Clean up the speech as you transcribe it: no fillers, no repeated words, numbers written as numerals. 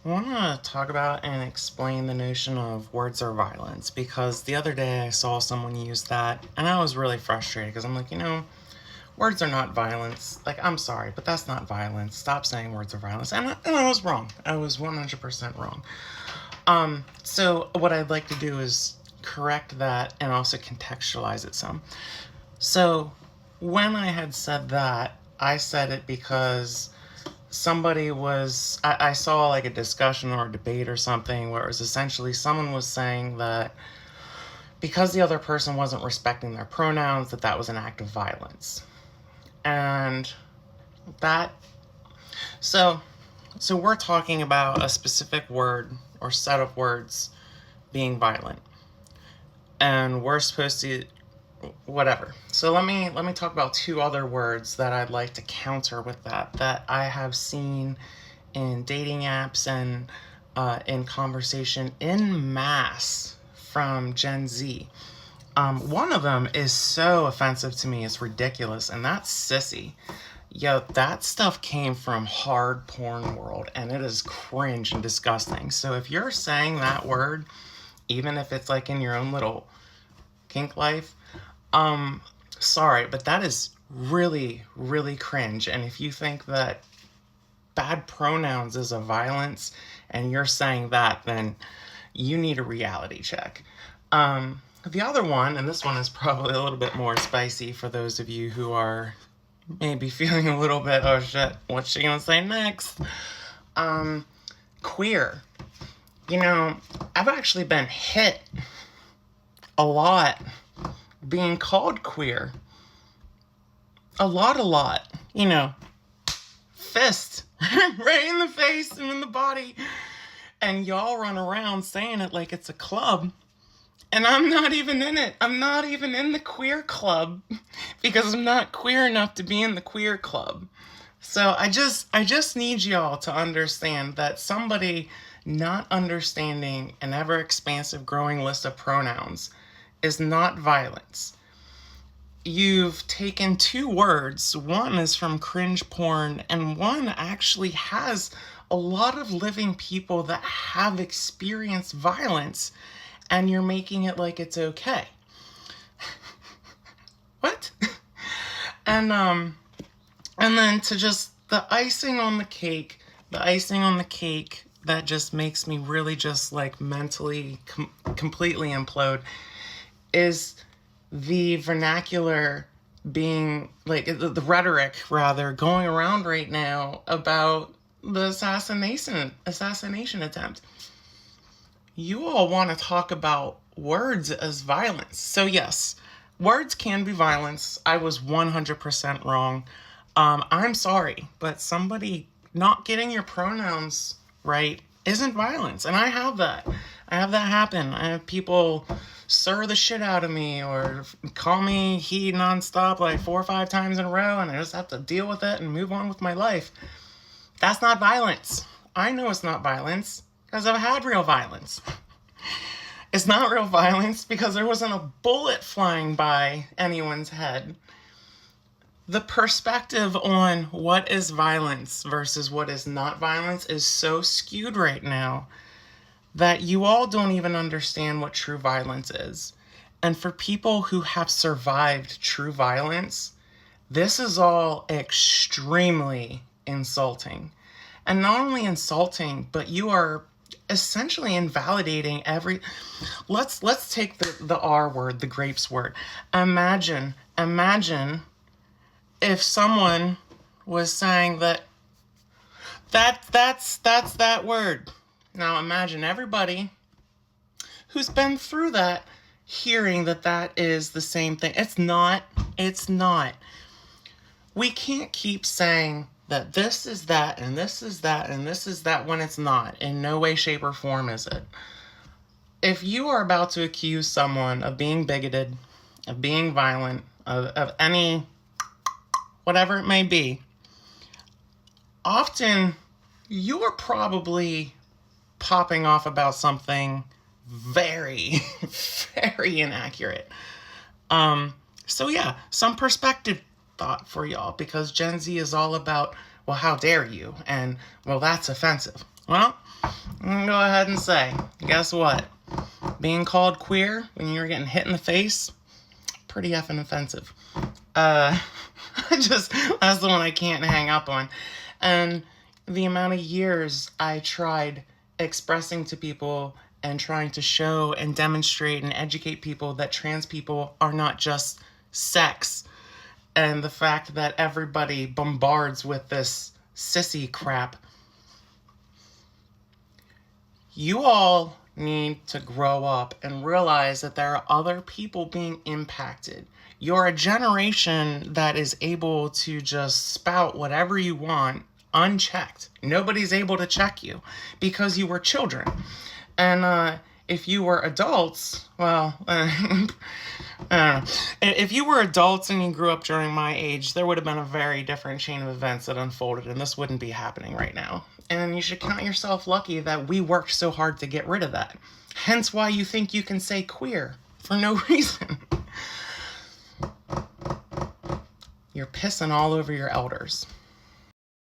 I want to talk about and explain the notion of words are violence, because the other day I saw someone use that and I was really frustrated because I'm like, words are not violence. Like, I'm sorry, but that's not violence. Stop saying words are violence. And I was wrong. I was 100% wrong. So what I'd like to do is correct that and also contextualize it some. So when I had said that, I said it because I saw like a discussion or a debate or something where it was essentially someone was saying that because the other person wasn't respecting their pronouns, that was an act of violence. And so we're talking about a specific word or set of words being violent. And we're supposed to whatever. So let me talk about two other words that I'd like to counter with that I have seen in dating apps and in conversation in mass from Gen Z. One of them is so offensive to me, it's ridiculous, and that's sissy. Yo, that stuff came from hard porn world, and it is cringe and disgusting. So if you're saying that word, even if it's like in your own little kink life, sorry, but that is really, really cringe. And if you think that bad pronouns is a violence and you're saying that, then you need a reality check. The other one, and this one is probably a little bit more spicy for those of you who are maybe feeling a little bit, oh shit, what's she gonna say next? Queer. I've actually been hit a lot being called queer. A lot. Fist right in the face and in the body. And y'all run around saying it like it's a club. And I'm not even in it. I'm not even in the queer club because I'm not queer enough to be in the queer club. So I just need y'all to understand that somebody not understanding an ever expansive growing list of pronouns is not violence. You've taken two words. One is from cringe porn, and one actually has a lot of living people that have experienced violence, and you're making it like it's okay. What? And then to just the icing on the cake that just makes me really just like mentally completely implode is the vernacular being like the rhetoric rather going around right now about the assassination attempt. You all want to talk about words as violence. So yes, words can be violence. I was 100% wrong. I'm sorry, but somebody not getting your pronouns right isn't violence. And I have that happen. I have people sir the shit out of me or call me he nonstop like 4 or 5 times in a row, and I just have to deal with it and move on with my life. That's not violence. I know it's not violence because I've had real violence. It's not real violence because there wasn't a bullet flying by anyone's head. The perspective on what is violence versus what is not violence is so skewed right now that you all don't even understand what true violence is. And for people who have survived true violence, this is all extremely insulting. And not only insulting, but you are essentially invalidating let's take the R word, the grapes word. Imagine if someone was saying that's that word. Now imagine everybody who's been through that hearing that is the same thing. It's not. We can't keep saying that this is that and this is that and this is that when it's not. In no way, shape, or form is it. If you are about to accuse someone of being bigoted, of being violent, of any, whatever it may be, often you're probably popping off about something very, very inaccurate. So yeah, some perspective thought for y'all, because Gen Z is all about, well, how dare you? And, well, that's offensive. Well, I'm gonna go ahead and say, guess what? Being called queer when you're getting hit in the face, pretty effing offensive. That's the one I can't hang up on. And the amount of years I tried expressing to people and trying to show and demonstrate and educate people that trans people are not just sex, and the fact that everybody bombards with this sissy crap. You all need to grow up and realize that there are other people being impacted. You're a generation that is able to just spout whatever you want unchecked. Nobody's able to check you because you were children. And if you were adults, well, I don't know. If you were adults and you grew up during my age, there would have been a very different chain of events that unfolded, and this wouldn't be happening right now. And you should count yourself lucky that we worked so hard to get rid of that. Hence why you think you can say queer for no reason. You're pissing all over your elders.